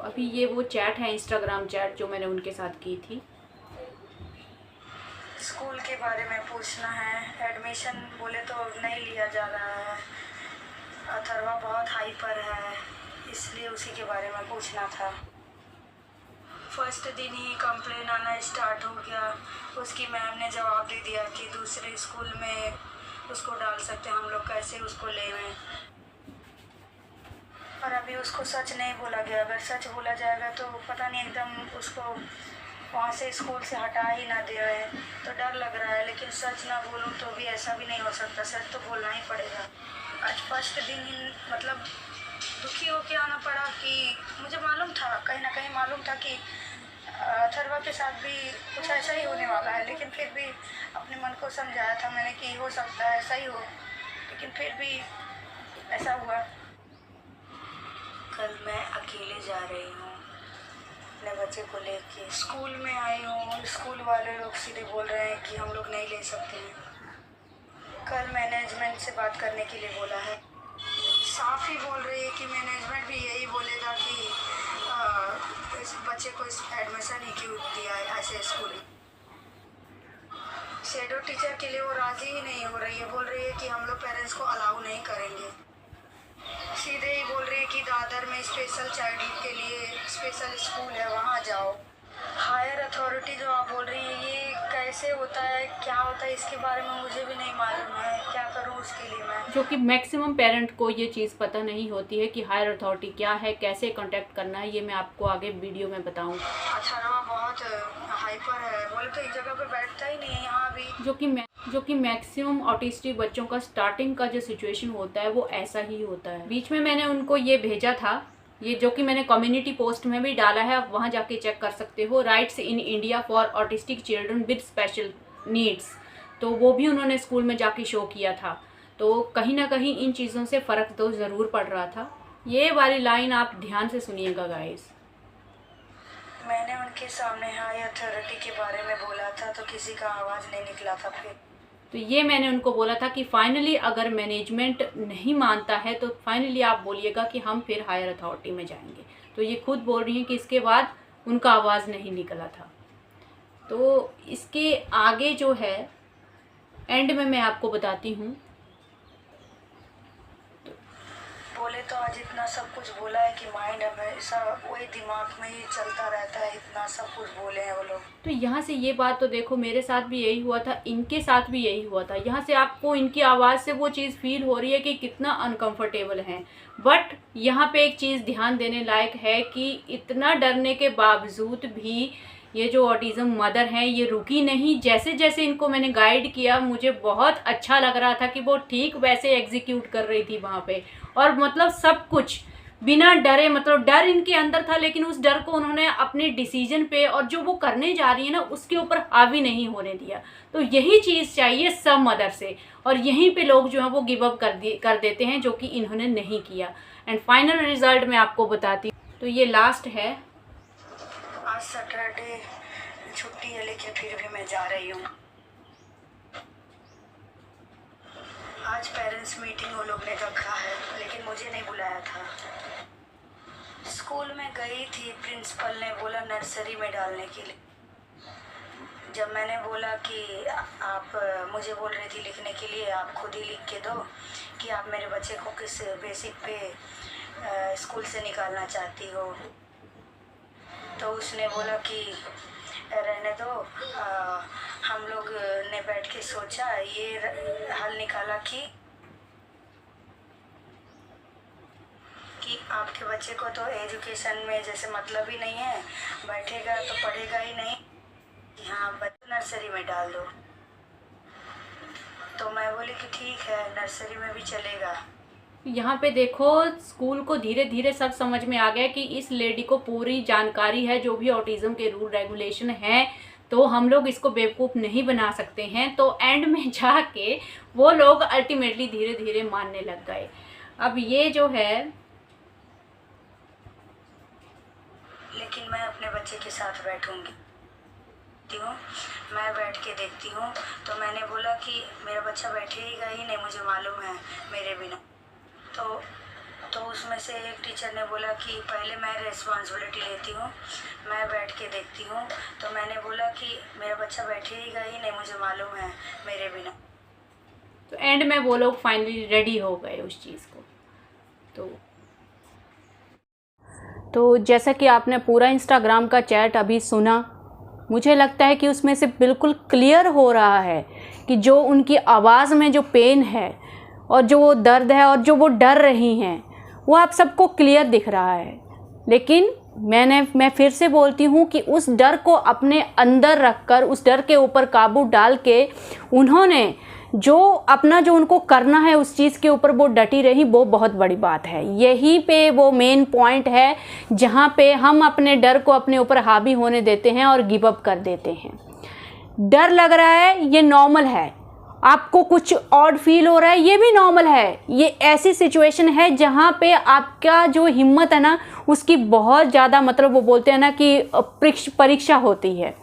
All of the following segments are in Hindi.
अभी ये वो चैट है, इंस्टाग्राम चैट जो मैंने उनके साथ की थी। स्कूल के बारे में पूछना है। एडमिशन बोले तो नहीं लिया जा रहा है। अथर्वा बहुत हाइपर है, इसलिए उसी के बारे में पूछना था। फर्स्ट दिन ही कंप्लेन आना स्टार्ट हो गया। उसकी मैम ने जवाब दे दिया कि दूसरे स्कूल में उसको डाल सकते हैं, हम लोग कैसे उसको ले आए। और अभी उसको सच नहीं बोला गया। अगर सच बोला जाएगा तो पता नहीं एकदम उसको वहाँ से स्कूल से हटा ही ना दे, तो डर लग रहा है। लेकिन सच ना बोलूँ तो भी ऐसा भी नहीं हो सकता, सच तो बोलना ही पड़ेगा। आज फर्स्ट दिन ही मतलब दुखी होके आना पड़ा कि मुझे मालूम था, कहीं ना कहीं मालूम था कि अथर्वा के साथ भी कुछ ऐसा ही होने वाला है। लेकिन फिर भी अपने मन को समझाया था मैंने कि हो सकता है ऐसा ही हो, लेकिन फिर भी ऐसा हुआ। कल मैं अकेले जा रही हूँ अपने बच्चे को लेके। स्कूल में आई हूँ, स्कूल वाले लोग सीधे बोल रहे हैं कि हम लोग नहीं ले सकते हैं। कल मैनेजमेंट से बात करने के लिए बोला है। साफ ही बोल रही है कि मैनेजमेंट भी यही बोलेगा कि इस बच्चे को इस एडमिशन ही क्यों दिया है ऐसे स्कूल। शेडो टीचर के लिए वो राजी ही नहीं हो रही है, बोल रही है कि हम लोग पेरेंट्स को अलाउ नहीं करेंगे। सीधे ही बोल रही है कि दादर में स्पेशल चाइल्ड के लिए स्पेशल स्कूल है, वहाँ जाओ। हायर अथॉरिटी जो आप बोल रही है, ये कैसे होता है, क्या होता है, इसके बारे में मुझे भी नहीं मालूम है। क्या करूँ उसके लिए मैं? जो कि मैक्सिमम पेरेंट को ये चीज़ पता नहीं होती है कि हायर अथॉरिटी क्या है, कैसे कांटेक्ट करना है। ये मैं आपको आगे वीडियो में बताऊंगी। अथर्वा बहुत हाइपर है, बोले तो एक जगह पे बैठता ही नहीं है यहाँ भी। जो कि मैक्सिमम ऑटिस्टिक बच्चों का स्टार्टिंग का जो सिचुएशन होता है वो ऐसा ही होता है। बीच में मैंने उनको ये भेजा था, ये जो कि मैंने कम्युनिटी पोस्ट में भी डाला है, आप वहाँ जाके चेक कर सकते हो। Rights in India for autistic children with special needs, तो वो भी उन्होंने स्कूल में जाके शो किया था। तो कहीं ना कहीं इन चीज़ों से फ़र्क तो ज़रूर पड़ रहा था। ये वाली लाइन आप ध्यान से सुनिएगा गाइस। मैंने उनके सामने हाई अथॉरिटी के बारे में बोला था तो किसी का आवाज़ नहीं निकला था। फिर तो ये मैंने उनको बोला था कि फाइनली अगर मैनेजमेंट नहीं मानता है तो फाइनली आप बोलिएगा कि हम फिर हायर अथॉरिटी में जाएंगे। तो ये खुद बोल रही हैं कि इसके बाद उनका आवाज़ नहीं निकला था। तो इसके आगे जो है एंड में मैं आपको बताती हूँ। बोले तो आज इतना सब कुछ बोला है कि माइंड हमेशा वही दिमाग में ही चलता रहता है, इतना सब कुछ बोले हैं वो लोग। तो यहाँ से ये बात तो देखो, मेरे साथ भी यही हुआ था, इनके साथ भी यही हुआ था। यहाँ से आपको इनकी आवाज़ से वो चीज़ फील हो रही है कि कितना अनकंफर्टेबल हैं। बट यहाँ पे एक चीज़ ध्यान देने लायक है कि इतना डरने के बावजूद भी ये जो ऑटिज़म मदर हैं ये रुकी नहीं। जैसे जैसे इनको मैंने गाइड किया, मुझे बहुत अच्छा लग रहा था कि वो ठीक वैसे एग्जीक्यूट कर रही थी वहाँ पे। और मतलब सब कुछ बिना डरे, मतलब डर इनके अंदर था लेकिन उस डर को उन्होंने अपने डिसीजन पे और जो वो करने जा रही है ना उसके ऊपर हावी नहीं होने दिया। तो यही चीज़ चाहिए सब मदर से, और यहीं पे लोग जो है वो गिव अप कर देते हैं, जो कि इन्होंने नहीं किया। एंड फाइनल रिजल्ट मैं आपको बताती हूँ। तो ये लास्ट है। आज सैटरडे छुट्टी है लेकिन फिर भी मैं जा रही हूँ। आज पेरेंट्स मीटिंग वो लोग ने रखा है लेकिन मुझे नहीं बुलाया था। स्कूल में गई थी, प्रिंसिपल ने बोला नर्सरी में डालने के लिए। जब मैंने बोला कि आप मुझे बोल रही थी लिखने के लिए, आप खुद ही लिख के दो कि आप मेरे बच्चे को किस बेसिक पे स्कूल से निकालना चाहती हो, तो उसने बोला कि रहने दो। हम लोग ने बैठ के सोचा, ये हल निकाला कि आपके बच्चे को तो एजुकेशन में जैसे मतलब ही नहीं है, बैठेगा तो पढ़ेगा ही नहीं, हाँ बच्चे नर्सरी में डाल दो। तो मैं बोली कि ठीक है नर्सरी में भी चलेगा। यहाँ पे देखो, स्कूल को धीरे धीरे सब समझ में आ गया कि इस लेडी को पूरी जानकारी है जो भी ऑटिज्म के रूल रेगुलेशन है, तो हम लोग इसको बेवकूफ़ नहीं बना सकते हैं। तो एंड में जाके वो लोग अल्टीमेटली धीरे धीरे मानने लग गए। अब ये जो है, लेकिन मैं अपने बच्चे के साथ बैठूंगी, मैं बैठ के देखती हूँ। तो मैंने बोला कि मेरा बच्चा बैठेगा ही नहीं, मुझे मालूम है मेरे बिना। तो तो उसमें से एक टीचर ने बोला कि पहले मैं रिस्पॉन्सिबिलिटी लेती हूँ, मैं बैठ के देखती हूँ। तो मैंने बोला कि मेरा बच्चा बैठेगा ही नहीं, मुझे मालूम है मेरे बिना। तो एंड में वो लोग फाइनली रेडी हो गए उस चीज़ को। तो जैसा कि आपने पूरा इंस्टाग्राम का चैट अभी सुना, मुझे लगता है कि उसमें से बिल्कुल क्लियर हो रहा है कि जो उनकी आवाज़ में जो पेन है और जो वो दर्द है और जो वो डर रही हैं, वो आप सबको क्लियर दिख रहा है। लेकिन मैं फिर से बोलती हूँ कि उस डर को अपने अंदर रखकर, उस डर के ऊपर काबू डाल के उन्होंने जो उनको करना है उस चीज़ के ऊपर वो डटी रही, वो बहुत बड़ी बात है। यही पे वो मेन पॉइंट है जहाँ पे हम अपने डर को अपने ऊपर हावी होने देते हैं और गिव अप कर देते हैं। डर लग रहा है, ये नॉर्मल है। आपको कुछ ऑड फील हो रहा है, ये भी नॉर्मल है। ये ऐसी सिचुएशन है जहाँ पे आपका जो हिम्मत है ना, उसकी बहुत ज़्यादा, मतलब वो बोलते हैं ना कि परीक्षा होती है।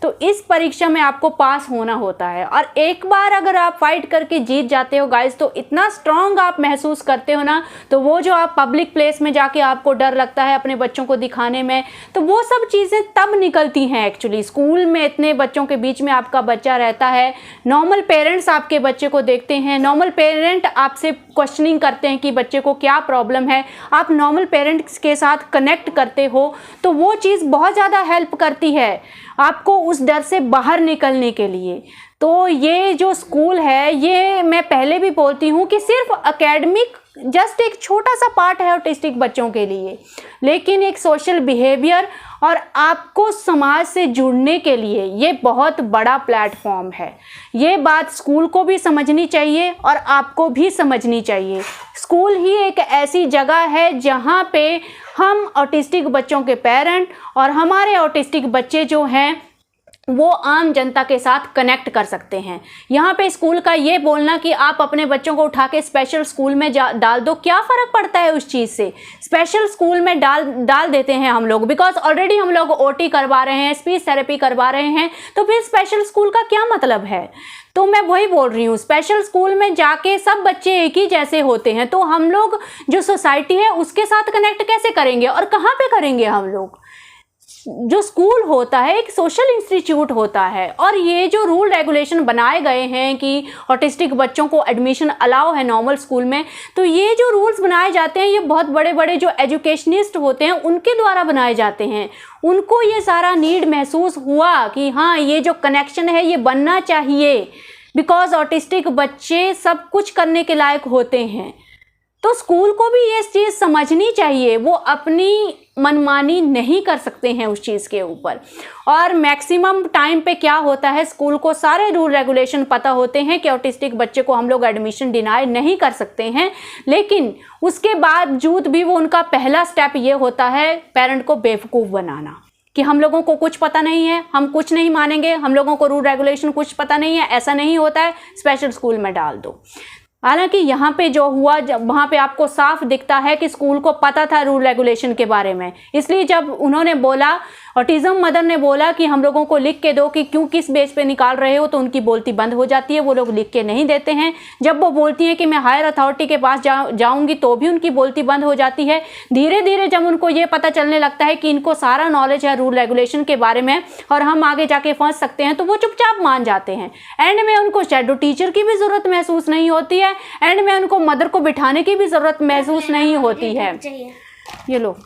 तो इस परीक्षा में आपको पास होना होता है, और एक बार अगर आप फाइट करके जीत जाते हो गाइस, तो इतना स्ट्रांग आप महसूस करते हो ना, तो वो जो आप पब्लिक प्लेस में जाके आपको डर लगता है अपने बच्चों को दिखाने में, तो वो सब चीज़ें तब निकलती हैं। एक्चुअली स्कूल में इतने बच्चों के बीच में आपका बच्चा रहता है, नॉर्मल पेरेंट्स आपके बच्चे को देखते हैं, नॉर्मल पेरेंट आपसे क्वेश्चनिंग करते हैं कि बच्चे को क्या प्रॉब्लम है, आप नॉर्मल पेरेंट्स के साथ कनेक्ट करते हो, तो वो चीज़ बहुत ज़्यादा हेल्प करती है आपको उस डर से बाहर निकलने के लिए। तो ये जो स्कूल है, ये मैं पहले भी बोलती हूँ कि सिर्फ एकेडमिक जस्ट एक छोटा सा पार्ट है ऑटिस्टिक बच्चों के लिए, लेकिन एक सोशल बिहेवियर और आपको समाज से जुड़ने के लिए ये बहुत बड़ा प्लेटफॉर्म है। ये बात स्कूल को भी समझनी चाहिए और आपको भी समझनी चाहिए। स्कूल ही एक ऐसी जगह है जहाँ पे हम ऑटिस्टिक बच्चों के पेरेंट और हमारे ऑटिस्टिक बच्चे जो हैं वो आम जनता के साथ कनेक्ट कर सकते हैं। यहाँ पे स्कूल का ये बोलना कि आप अपने बच्चों को उठा के स्पेशल स्कूल में डाल दो, क्या फ़र्क पड़ता है उस चीज़ से? स्पेशल स्कूल में डाल देते हैं हम लोग, बिकॉज ऑलरेडी हम लोग ओटी करवा रहे हैं, स्पीच थेरेपी करवा रहे हैं, तो फिर स्पेशल स्कूल का क्या मतलब है? तो मैं वही बोल रही हूँ, स्पेशल स्कूल में जाके सब बच्चे एक ही जैसे होते हैं, तो हम लोग जो सोसाइटी है उसके साथ कनेक्ट कैसे करेंगे और कहाँ पे करेंगे हम लोग? जो स्कूल होता है एक सोशल इंस्टीट्यूट होता है, और ये जो रूल रेगुलेशन बनाए गए हैं कि ऑटिस्टिक बच्चों को एडमिशन अलाउ है नॉर्मल स्कूल में, तो ये जो रूल्स बनाए जाते हैं ये बहुत बड़े बड़े जो एजुकेशनिस्ट होते हैं उनके द्वारा बनाए जाते हैं। उनको ये सारा नीड महसूस हुआ कि हाँ, ये जो कनेक्शन है ये बनना चाहिए, बिकॉज ऑटिस्टिक बच्चे सब कुछ करने के लायक होते हैं। तो स्कूल को भी ये चीज़ समझनी चाहिए, वो अपनी मनमानी नहीं कर सकते हैं उस चीज़ के ऊपर। और मैक्सिमम टाइम पे क्या होता है, स्कूल को सारे रूल रेगुलेशन पता होते हैं कि ऑटिस्टिक बच्चे को हम लोग एडमिशन डिनाई नहीं कर सकते हैं, लेकिन उसके बावजूद भी वो उनका पहला स्टेप ये होता है पेरेंट को बेवकूफ़ बनाना कि हम लोगों को कुछ पता नहीं है, हम कुछ नहीं मानेंगे, हम लोगों को रूल रेगुलेशन कुछ पता नहीं है, ऐसा नहीं होता है, स्पेशल स्कूल में डाल दो। हालांकि यहाँ पे जो हुआ, जब वहाँ पे आपको साफ दिखता है कि स्कूल को पता था रूल रेगुलेशन के बारे में, इसलिए जब उन्होंने बोला, ऑटिज्म मदर ने बोला कि हम लोगों को लिख के दो कि क्यों किस बेस पे निकाल रहे हो, तो उनकी बोलती बंद हो जाती है, वो लोग लिख के नहीं देते हैं। जब वो बोलती हैं कि मैं हायर अथॉरिटी के पास जाऊंगी तो भी उनकी बोलती बंद हो जाती है। धीरे धीरे जब उनको ये पता चलने लगता है कि इनको सारा नॉलेज है रूल रेगुलेशन के बारे में और हम आगे जाके फंस सकते हैं, तो वो चुपचाप मान जाते हैं। एंड में उनको शैडो टीचर की भी ज़रूरत महसूस नहीं होती है, एंड में उनको मदर को बिठाने की भी ज़रूरत महसूस नहीं होती है। ये लो,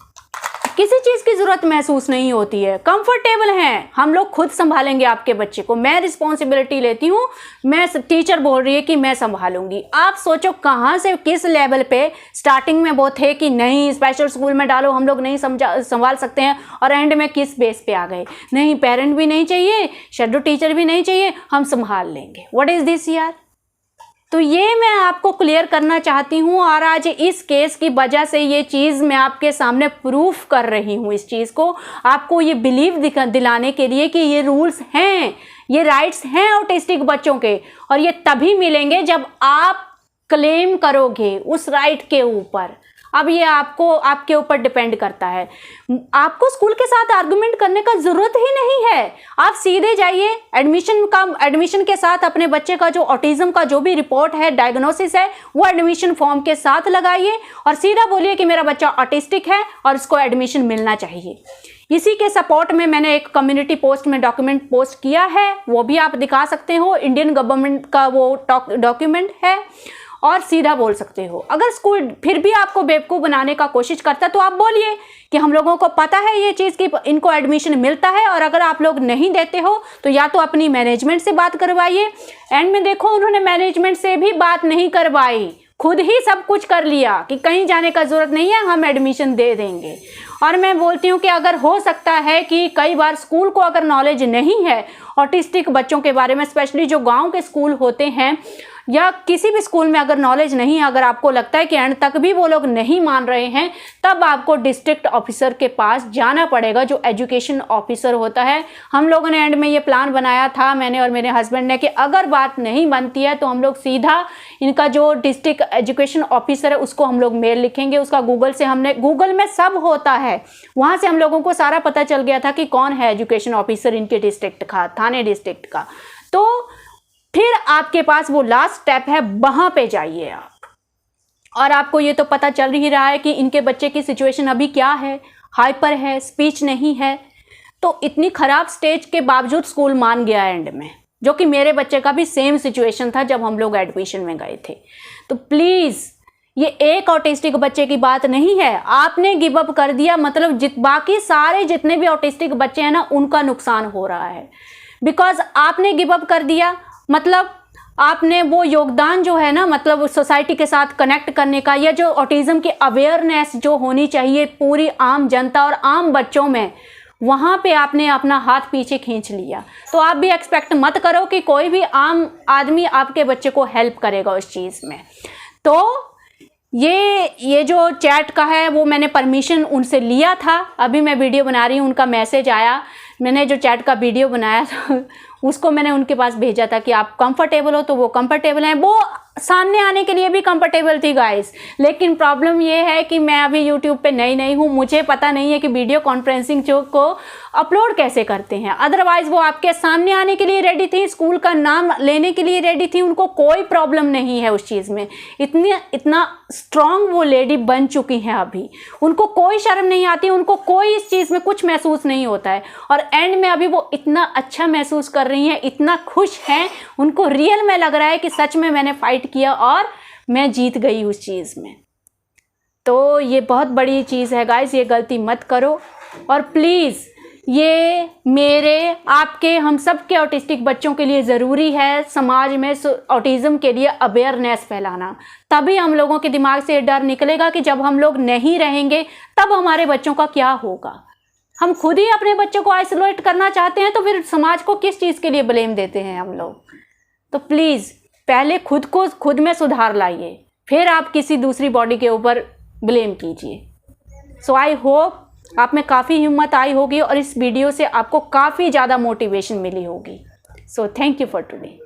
किसी चीज़ की ज़रूरत महसूस नहीं होती है, कंफर्टेबल हैं, हम लोग खुद संभालेंगे आपके बच्चे को, मैं रिस्पॉन्सिबिलिटी लेती हूँ, मैं टीचर बोल रही है कि मैं संभालूंगी। आप सोचो कहाँ से किस लेवल पे स्टार्टिंग में वो थे कि नहीं स्पेशल स्कूल में डालो, हम लोग नहीं संभाल सकते हैं, और एंड में किस बेस पे आ गए, नहीं पेरेंट भी नहीं चाहिए, शैडो टीचर भी नहीं चाहिए, हम संभाल लेंगे। व्हाट इज़ दिस यार? तो ये मैं आपको क्लियर करना चाहती हूँ, और आज इस केस की वजह से ये चीज़ मैं आपके सामने प्रूफ कर रही हूँ, इस चीज़ को आपको ये बिलीव दिलाने के लिए कि ये रूल्स हैं, ये राइट्स हैं ऑटिस्टिक बच्चों के, और ये तभी मिलेंगे जब आप क्लेम करोगे उस राइट के ऊपर। अब ये आपको आपके ऊपर डिपेंड करता है। आपको स्कूल के साथ आर्गुमेंट करने का ज़रूरत ही नहीं है। आप सीधे जाइए एडमिशन के साथ अपने बच्चे का जो ऑटिज्म का जो भी रिपोर्ट है, डायग्नोसिस है, वो एडमिशन फॉर्म के साथ लगाइए और सीधा बोलिए कि मेरा बच्चा ऑटिस्टिक है और इसको एडमिशन मिलना चाहिए। इसी के सपोर्ट में मैंने एक कम्युनिटी पोस्ट में डॉक्यूमेंट पोस्ट किया है, वो भी आप दिखा सकते हो। इंडियन गवर्नमेंट का वो डॉक्यूमेंट है और सीधा बोल सकते हो। अगर स्कूल फिर भी आपको बेवकूफ़ बनाने का कोशिश करता है तो आप बोलिए कि हम लोगों को पता है ये चीज़ कि इनको एडमिशन मिलता है, और अगर आप लोग नहीं देते हो तो या तो अपनी मैनेजमेंट से बात करवाइए। एंड में देखो उन्होंने मैनेजमेंट से भी बात नहीं करवाई, खुद ही सब कुछ कर लिया कि कहीं जाने का ज़रूरत नहीं है, हम एडमिशन दे देंगे। और मैं बोलती हूँ कि अगर हो सकता है कि कई बार स्कूल को अगर नॉलेज नहीं है ऑटिस्टिक बच्चों के बारे में, स्पेशली जो गांव के स्कूल होते हैं या किसी भी स्कूल में अगर नॉलेज नहीं है, अगर आपको लगता है कि एंड तक भी वो लोग नहीं मान रहे हैं, तब आपको डिस्ट्रिक्ट ऑफिसर के पास जाना पड़ेगा, जो एजुकेशन ऑफिसर होता है। हम लोगों ने एंड में ये प्लान बनाया था, मैंने और मेरे हस्बैंड ने, कि अगर बात नहीं बनती है तो हम लोग सीधा इनका जो डिस्ट्रिक्ट एजुकेशन ऑफिसर है उसको हम लोग मेल लिखेंगे। उसका गूगल में सब होता है, वहाँ से हम लोगों को सारा पता चल गया था कि कौन है एजुकेशन ऑफिसर इनके डिस्ट्रिक्ट का, थाने डिस्ट्रिक्ट का। तो फिर आपके पास वो लास्ट स्टेप है, वहां पे जाइए आप। और आपको ये तो पता चल ही रहा है कि इनके बच्चे की सिचुएशन अभी क्या है, हाइपर है, स्पीच नहीं है। तो इतनी खराब स्टेज के बावजूद स्कूल मान गया एंड में, जो कि मेरे बच्चे का भी सेम सिचुएशन था जब हम लोग एडमिशन में गए थे। तो प्लीज़, ये एक ऑटिस्टिक बच्चे की बात नहीं है। आपने गिव अप कर दिया मतलब बाकी सारे जितने भी ऑटिस्टिक बच्चे हैं ना, उनका नुकसान हो रहा है। बिकॉज आपने गिव अप कर दिया मतलब आपने वो योगदान जो है ना, मतलब सोसाइटी के साथ कनेक्ट करने का, या जो ऑटिज्म की अवेयरनेस जो होनी चाहिए पूरी आम जनता और आम बच्चों में, वहाँ पे आपने अपना हाथ पीछे खींच लिया। तो आप भी एक्सपेक्ट मत करो कि कोई भी आम आदमी आपके बच्चे को हेल्प करेगा उस चीज़ में। तो ये जो चैट का है वो मैंने परमिशन उनसे लिया था, अभी मैं वीडियो बना रही हूँ, उनका मैसेज आया। मैंने जो चैट का वीडियो बनाया था उसको मैंने उनके पास भेजा था कि आप कंफर्टेबल हो, तो वो कंफर्टेबल हैं। वो सामने आने के लिए भी कंफर्टेबल थी गाइस, लेकिन प्रॉब्लम ये है कि मैं अभी यूट्यूब पे नई हूँ, मुझे पता नहीं है कि वीडियो कॉन्फ्रेंसिंग जो को अपलोड कैसे करते हैं। अदरवाइज वो आपके सामने आने के लिए रेडी थी, स्कूल का नाम लेने के लिए रेडी थी, उनको कोई प्रॉब्लम नहीं है उस चीज़ में। इतना स्ट्रांग वो लेडी बन चुकी हैं अभी, उनको कोई शर्म नहीं आती, उनको कोई इस चीज़ में कुछ महसूस नहीं होता है। और एंड में अभी वो इतना अच्छा महसूस कर रही हैं, इतना खुश हैं, उनको रियल में लग रहा है कि सच में मैंने फाइट किया और मैं जीत गई उस चीज़ में। तो ये बहुत बड़ी चीज़ है गाइस, ये गलती मत करो। और प्लीज़, ये मेरे आपके हम सब के ऑटिस्टिक बच्चों के लिए ज़रूरी है समाज में ऑटिज़म के लिए अवेयरनेस फैलाना। तभी हम लोगों के दिमाग से डर निकलेगा कि जब हम लोग नहीं रहेंगे तब हमारे बच्चों का क्या होगा। हम खुद ही अपने बच्चों को आइसोलेट करना चाहते हैं तो फिर समाज को किस चीज़ के लिए ब्लेम देते हैं हम लोग। तो प्लीज़, पहले खुद में सुधार लाइए, फिर आप किसी दूसरी बॉडी के ऊपर ब्लेम कीजिए। सो आई होप आप में काफ़ी हिम्मत आई होगी और इस वीडियो से आपको काफ़ी ज़्यादा मोटिवेशन मिली होगी। So thank you for today.